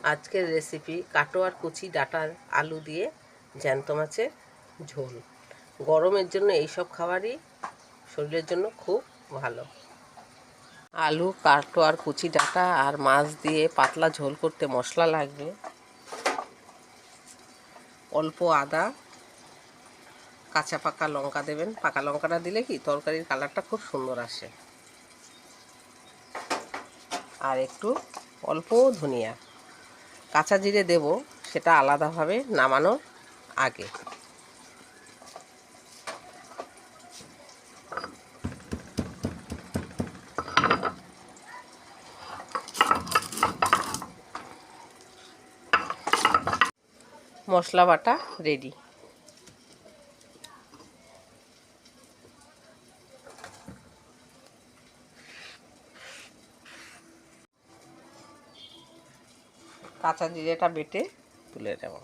আজকের রেসিপি কাটোয়ার কুচি ডাঁটার আলু দিয়ে জ্যান্ত মাছের ঝোল। গরমের জন্য এইসব খাবারই শরীরের জন্য খুব ভালো। আলু, কাটোয়ার কুচি ডাঁটা আর মাছ দিয়ে পাতলা ঝোল করতে মশলা লাগবে অল্প আদা, কাঁচা পাকা লঙ্কা দেবেন। পাকা লঙ্কাটা দিলে কি তরকারির কালারটা খুব সুন্দর আসে। আর একটু অল্প ধনিয়া, কাঁচা জিরে দেব, সেটা আলাদাভাবে নামানোর আগে। মশলা বাটা রেডি। কাঁচা জিরেটা বেটে তুলে নেব।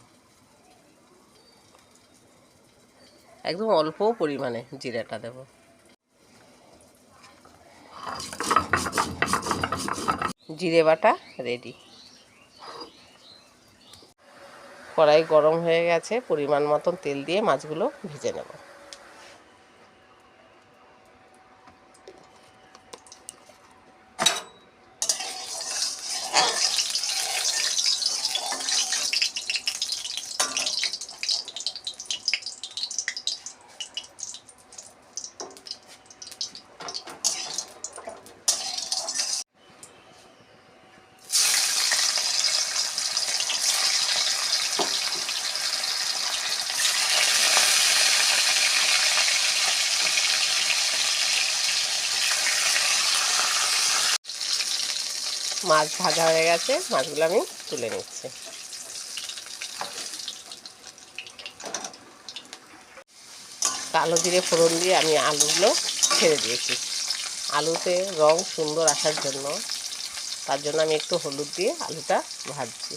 একদম অল্প পরিমাণে জিরেটা দেব। জিরে বাটা রেডি। কড়াই গরম হয়ে গেছে, পরিমাণ মতন তেল দিয়ে মাছগুলো ভেজে নেব। মাছ ভাজা হয়ে গেছে, মাছগুলো আমি তুলে নিচ্ছি। কালো জিরে ফোড়ন দিয়ে আমি আলুগুলো ছেড়ে দিয়েছি। আলুতে রং সুন্দর আসার জন্য, তার জন্য আমি একটু হলুদ দিয়ে আলুটা ভাজছি।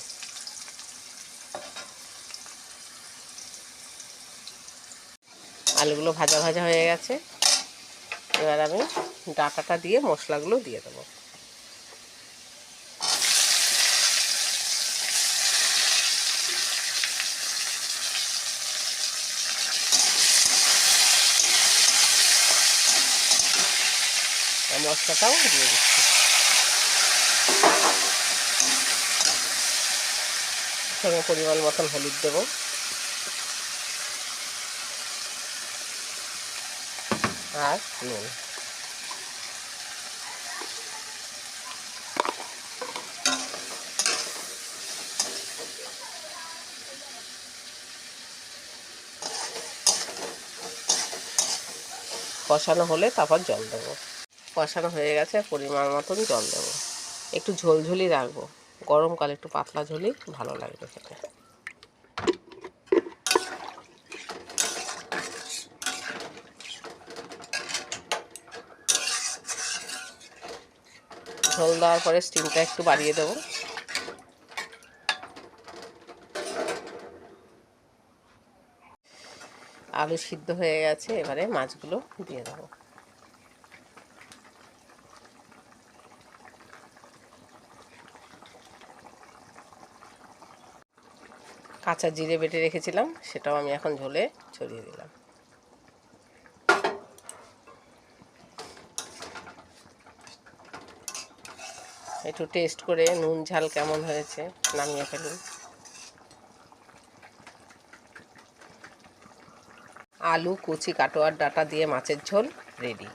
আলুগুলো ভাজা ভাজা হয়ে গেছে, এবার আমি ডাঁটাটা দিয়ে মশলাগুলো দিয়ে দেবো। মশলাটাও দিয়ে দিচ্ছি। সঙ্গে পরিমাণ মতন হলুদ দেব, আর নুন। কষানো হলে তারপর জল দেবো। কষানো হয়ে গেছে, পরিমাণ মতন জল দেবো। একটু ঝোলঝোলি রাখবো, গরমকালে একটু পাতলা ঝোলই ভালো লাগবে খেতে। ঝোল দেওয়ার পরে স্টিমটা একটু বাড়িয়ে দেবো। আলু সিদ্ধ হয়ে গেছে, এবারে মাছগুলো দিয়ে দেবো। কাঁচা জিরে বেটে রেখেছিলাম, সেটাও আমি এখন ঝোলে ছড়িয়ে দিলাম। একটু টেস্ট করে নুন ঝাল কেমন হয়েছে নামিয়ে ফেলুন। আলু, কচি কাটোয়ার ডাঁটা দিয়ে মাছের ঝোল রেডি।